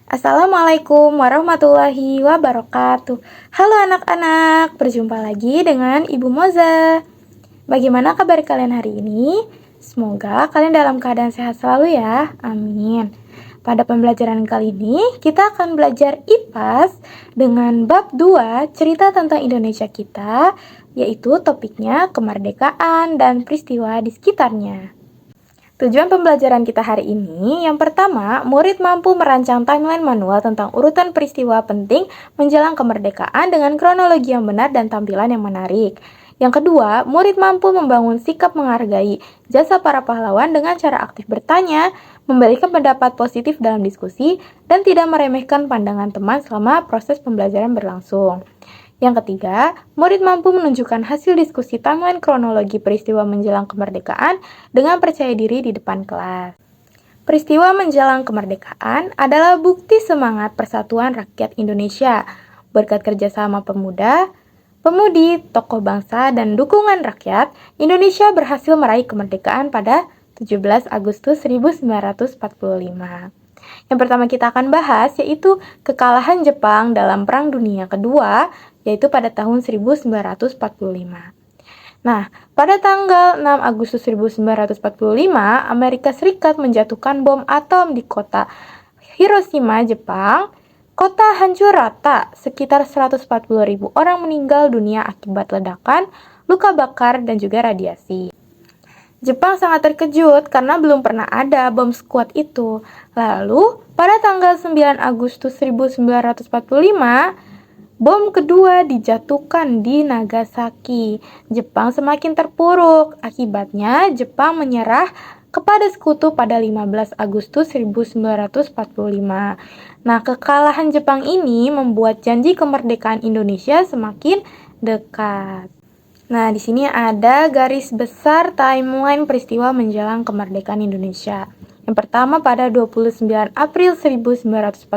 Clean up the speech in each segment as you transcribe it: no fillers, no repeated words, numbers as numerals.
Assalamualaikum warahmatullahi wabarakatuh. Halo anak-anak, berjumpa lagi dengan Ibu Moza. Bagaimana kabar kalian hari ini? Semoga kalian dalam keadaan sehat selalu ya, amin. Pada pembelajaran kali ini, kita akan belajar IPAS dengan bab 2, cerita tentang Indonesia kita, yaitu topiknya kemerdekaan dan peristiwa di sekitarnya. Tujuan pembelajaran kita hari ini, yang pertama, murid mampu merancang timeline manual tentang urutan peristiwa penting menjelang kemerdekaan dengan kronologi yang benar dan tampilan yang menarik. Yang kedua, murid mampu membangun sikap menghargai jasa para pahlawan dengan cara aktif bertanya, memberikan pendapat positif dalam diskusi, dan tidak meremehkan pandangan teman selama proses pembelajaran berlangsung. Yang ketiga, murid mampu menunjukkan hasil diskusi timeline kronologi peristiwa menjelang kemerdekaan dengan percaya diri di depan kelas. Peristiwa menjelang kemerdekaan adalah bukti semangat persatuan rakyat Indonesia. Berkat kerjasama pemuda, pemudi, tokoh bangsa, dan dukungan rakyat, Indonesia berhasil meraih kemerdekaan pada 17 Agustus 1945. Yang pertama kita akan bahas yaitu kekalahan Jepang dalam Perang Dunia Kedua, yaitu pada tahun 1945. Nah, pada tanggal 6 Agustus 1945, Amerika Serikat menjatuhkan bom atom di kota Hiroshima, Jepang. Kota hancur rata, sekitar 140.000 orang meninggal dunia akibat ledakan, luka bakar, dan juga radiasi. Jepang sangat terkejut karena belum pernah ada bom sekuat itu. Lalu, pada tanggal 9 Agustus 1945, bom kedua dijatuhkan di Nagasaki. Jepang semakin terpuruk. Akibatnya, Jepang menyerah kepada sekutu pada 15 Agustus 1945. Nah, kekalahan Jepang ini membuat janji kemerdekaan Indonesia semakin dekat. Nah, di sini ada garis besar timeline peristiwa menjelang kemerdekaan Indonesia. Yang pertama, pada 29 April 1945,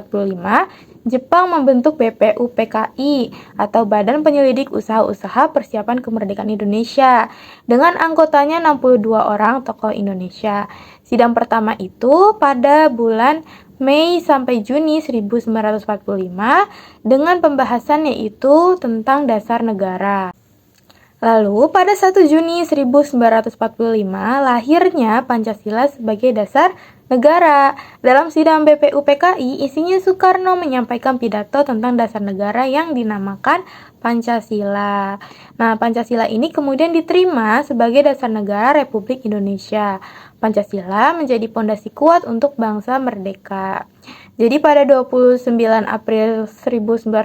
Jepang membentuk BPUPKI atau Badan Penyelidik Usaha-Usaha Persiapan Kemerdekaan Indonesia dengan anggotanya 62 orang tokoh Indonesia. Sidang pertama itu pada bulan Mei sampai Juni 1945 dengan pembahasan yaitu tentang dasar negara. Lalu, pada 1 Juni 1945, lahirnya Pancasila sebagai dasar negara. Dalam sidang BPUPKI, isinya Soekarno menyampaikan pidato tentang dasar negara yang dinamakan Pancasila. Nah, Pancasila ini kemudian diterima sebagai dasar negara Republik Indonesia. Pancasila menjadi pondasi kuat untuk bangsa merdeka. Jadi pada 29 April 1945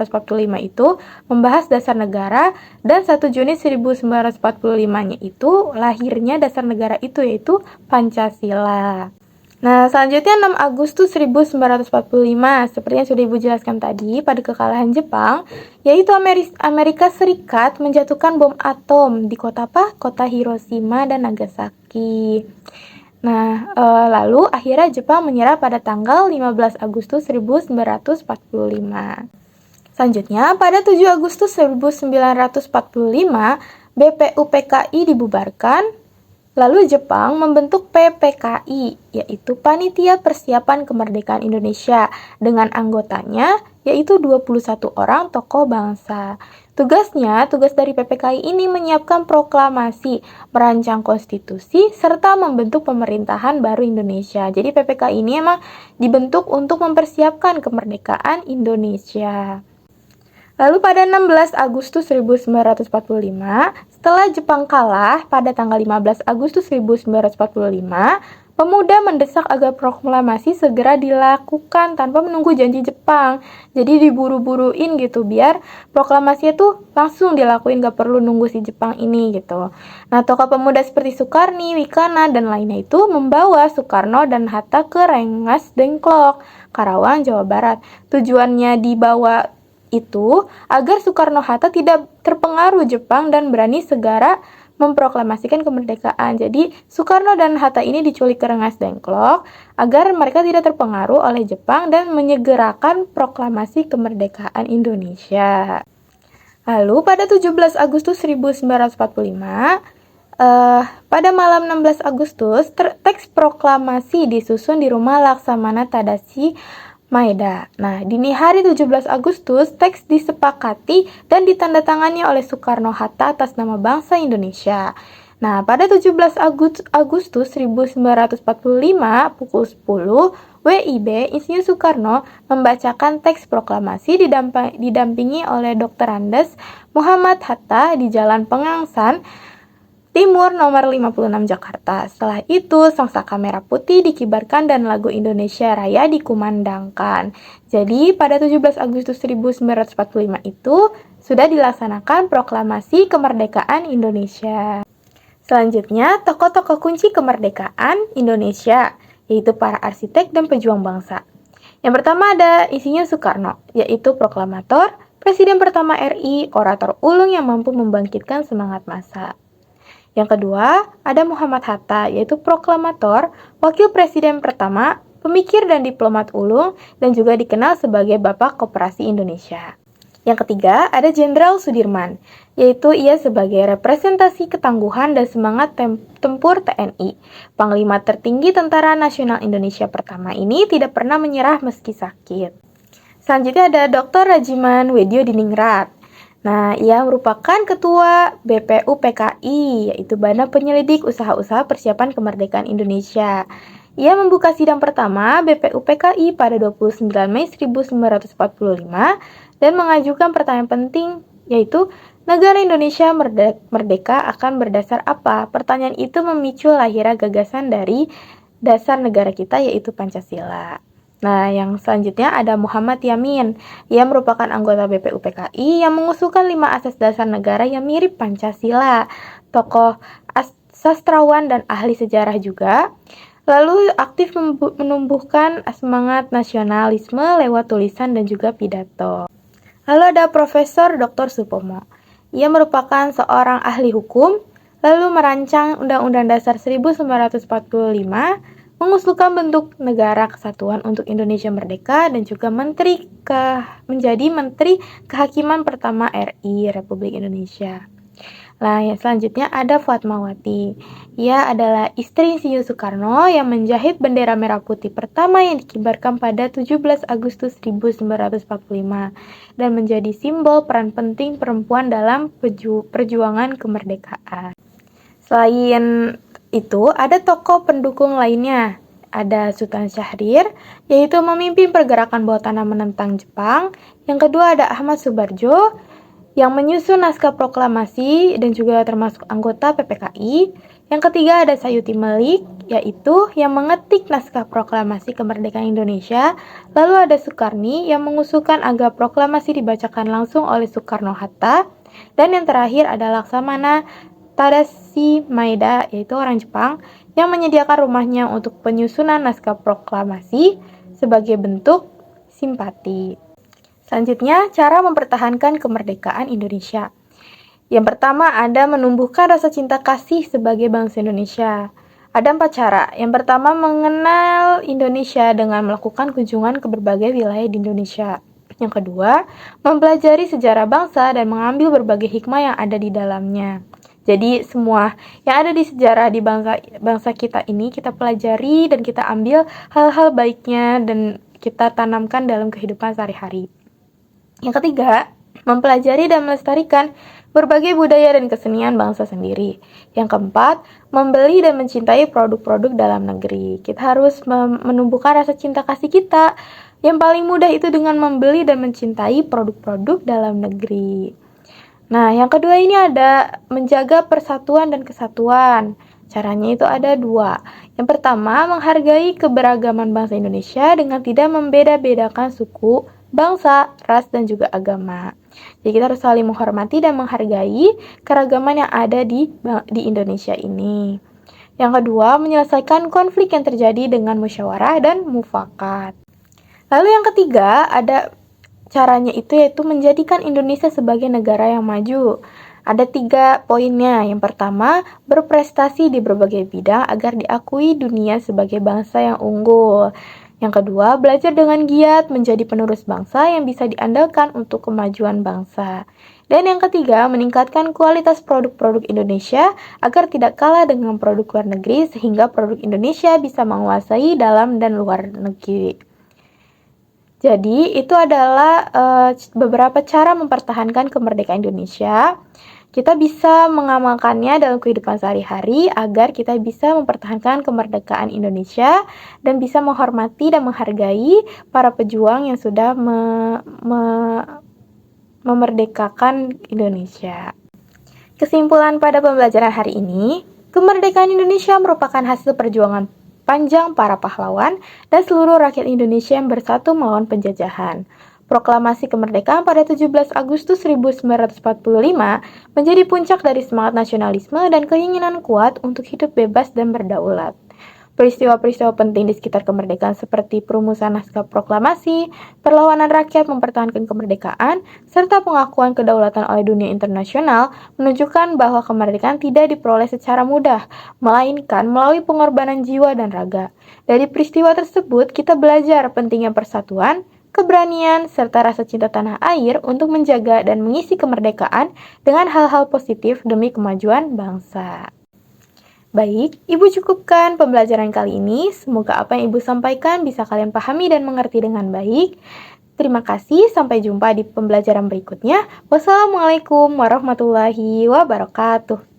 itu membahas dasar negara dan 1 Juni 1945-nya itu lahirnya dasar negara itu yaitu Pancasila. Nah, selanjutnya 6 Agustus 1945, seperti yang sudah Ibu jelaskan tadi, pada kekalahan Jepang, yaitu Amerika Serikat menjatuhkan bom atom di kota apa? Kota Hiroshima dan Nagasaki. Nah, lalu akhirnya Jepang menyerah pada tanggal 15 Agustus 1945. Selanjutnya, pada 7 Agustus 1945, BPUPKI dibubarkan. Lalu Jepang membentuk PPKI, yaitu Panitia Persiapan Kemerdekaan Indonesia, dengan anggotanya yaitu 21 orang tokoh bangsa. Tugas dari PPKI ini menyiapkan proklamasi, merancang konstitusi, serta membentuk pemerintahan baru Indonesia. Jadi PPKI ini emang dibentuk untuk mempersiapkan kemerdekaan Indonesia. Lalu pada 16 Agustus 1945, setelah Jepang kalah pada tanggal 15 Agustus 1945, pemuda mendesak agar proklamasi segera dilakukan tanpa menunggu janji Jepang. Jadi diburu-buruin gitu biar proklamasi itu langsung dilakuin, gak perlu nunggu si Jepang ini gitu. Nah, tokoh pemuda seperti Sukarni, Wikana, dan lainnya itu membawa Soekarno dan Hatta ke Rengas Dengklok, Karawang, Jawa Barat. Tujuannya dibawa itu agar Soekarno-Hatta tidak terpengaruh Jepang dan berani segera memproklamasikan kemerdekaan. Jadi Soekarno dan Hatta ini diculik ke Rengas Dengklok agar mereka tidak terpengaruh oleh Jepang dan menyegerakan proklamasi kemerdekaan Indonesia. Lalu pada 17 Agustus 1945, pada malam 16 Agustus, teks proklamasi disusun di rumah Laksamana Tadashi Maeda. Nah, dini hari 17 Agustus, teks disepakati dan ditandatangani oleh Soekarno-Hatta atas nama bangsa Indonesia. Nah, pada 17 Agustus 1945, pukul 10, WIB Insinyur Soekarno membacakan teks proklamasi didampingi oleh Dr. Andes Muhammad Hatta di Jalan Pengangsan Timur nomor 56 Jakarta. Setelah itu, sangsaka merah putih dikibarkan dan lagu Indonesia Raya dikumandangkan. Jadi, pada 17 Agustus 1945 itu sudah dilaksanakan proklamasi kemerdekaan Indonesia. Selanjutnya, tokoh-tokoh kunci kemerdekaan Indonesia, yaitu para arsitek dan pejuang bangsa. Yang pertama ada Insinyur Soekarno, yaitu proklamator, presiden pertama RI, orator ulung yang mampu membangkitkan semangat massa. Yang kedua, ada Muhammad Hatta, yaitu proklamator, wakil presiden pertama, pemikir dan diplomat ulung, dan juga dikenal sebagai Bapak Koperasi Indonesia. Yang ketiga, ada Jenderal Sudirman, yaitu ia sebagai representasi ketangguhan dan semangat tempur TNI. Panglima tertinggi Tentara Nasional Indonesia pertama ini tidak pernah menyerah meski sakit. Selanjutnya ada Dr. Rajiman Weddiodiningrat. Nah, ia merupakan ketua BPUPKI, yaitu Badan Penyelidik Usaha-Usaha Persiapan Kemerdekaan Indonesia. Ia membuka sidang pertama BPUPKI pada 29 Mei 1945 dan mengajukan pertanyaan penting, yaitu negara Indonesia merdeka akan berdasar apa? Pertanyaan itu memicu lahirnya gagasan dari dasar negara kita, yaitu Pancasila. Nah, yang selanjutnya ada Muhammad Yamin. Ia merupakan anggota BPUPKI yang mengusulkan 5 asas dasar negara yang mirip Pancasila. Tokoh sastrawan dan ahli sejarah juga. Lalu aktif menumbuhkan semangat nasionalisme lewat tulisan dan juga pidato. Lalu ada Profesor Dr. Supomo. Ia merupakan seorang ahli hukum, lalu merancang Undang-Undang Dasar 1945, mengusulkan bentuk negara kesatuan untuk Indonesia merdeka dan juga menjadi Menteri Kehakiman pertama RI Republik Indonesia. Nah, yang selanjutnya ada Fatmawati. Ia adalah istri Insinyur Soekarno yang menjahit bendera merah putih pertama yang dikibarkan pada 17 Agustus 1945 dan menjadi simbol peran penting perempuan dalam perjuangan kemerdekaan. Selain itu, ada tokoh pendukung lainnya. Ada Sultan Syahrir, yaitu memimpin pergerakan bawah tanah menentang Jepang. Yang kedua ada Ahmad Subarjo, yang menyusun naskah proklamasi dan juga termasuk anggota PPKI. Yang ketiga ada Sayuti Melik, yaitu yang mengetik naskah proklamasi kemerdekaan Indonesia. Lalu ada Soekarni yang mengusulkan agar proklamasi dibacakan langsung oleh Soekarno-Hatta. Dan yang terakhir ada Laksamana Tadashi Maeda, yaitu orang Jepang, yang menyediakan rumahnya untuk penyusunan naskah proklamasi sebagai bentuk simpati. Selanjutnya, cara mempertahankan kemerdekaan Indonesia. Yang pertama ada menumbuhkan rasa cinta kasih sebagai bangsa Indonesia. Ada 4 cara. Yang pertama, mengenal Indonesia dengan melakukan kunjungan ke berbagai wilayah di Indonesia. Yang kedua, mempelajari sejarah bangsa dan mengambil berbagai hikmah yang ada di dalamnya. Jadi semua yang ada di sejarah di bangsa kita ini kita pelajari dan kita ambil hal-hal baiknya dan kita tanamkan dalam kehidupan sehari-hari. Yang ketiga, mempelajari dan melestarikan berbagai budaya dan kesenian bangsa sendiri. Yang keempat, membeli dan mencintai produk-produk dalam negeri. Kita harus menumbuhkan rasa cinta kasih kita. Yang paling mudah itu dengan membeli dan mencintai produk-produk dalam negeri. Nah, yang kedua ini ada menjaga persatuan dan kesatuan. Caranya itu ada 2. Yang pertama, menghargai keberagaman bangsa Indonesia dengan tidak membeda-bedakan suku, bangsa, ras, dan juga agama. Jadi kita harus saling menghormati dan menghargai keragaman yang ada di Indonesia ini. Yang kedua, menyelesaikan konflik yang terjadi dengan musyawarah dan mufakat. Lalu yang ketiga, ada caranya itu yaitu menjadikan Indonesia sebagai negara yang maju. Ada 3 poinnya. Yang pertama, berprestasi di berbagai bidang agar diakui dunia sebagai bangsa yang unggul. Yang kedua, belajar dengan giat menjadi penerus bangsa yang bisa diandalkan untuk kemajuan bangsa. Dan yang ketiga, meningkatkan kualitas produk-produk Indonesia agar tidak kalah dengan produk luar negeri sehingga produk Indonesia bisa menguasai dalam dan luar negeri. Jadi, itu adalah beberapa cara mempertahankan kemerdekaan Indonesia. Kita bisa mengamalkannya dalam kehidupan sehari-hari agar kita bisa mempertahankan kemerdekaan Indonesia dan bisa menghormati dan menghargai para pejuang yang sudah memerdekakan Indonesia. Kesimpulan pada pembelajaran hari ini, kemerdekaan Indonesia merupakan hasil perjuangan panjang para pahlawan dan seluruh rakyat Indonesia yang bersatu melawan penjajahan. Proklamasi kemerdekaan pada 17 Agustus 1945 menjadi puncak dari semangat nasionalisme dan keinginan kuat untuk hidup bebas dan berdaulat. Peristiwa-peristiwa penting di sekitar kemerdekaan seperti perumusan naskah proklamasi, perlawanan rakyat mempertahankan kemerdekaan, serta pengakuan kedaulatan oleh dunia internasional menunjukkan bahwa kemerdekaan tidak diperoleh secara mudah, melainkan melalui pengorbanan jiwa dan raga. Dari peristiwa tersebut, kita belajar pentingnya persatuan, keberanian, serta rasa cinta tanah air untuk menjaga dan mengisi kemerdekaan dengan hal-hal positif demi kemajuan bangsa. Baik, Ibu cukupkan pembelajaran kali ini. Semoga apa yang Ibu sampaikan bisa kalian pahami dan mengerti dengan baik. Terima kasih, sampai jumpa di pembelajaran berikutnya. Wassalamualaikum warahmatullahi wabarakatuh.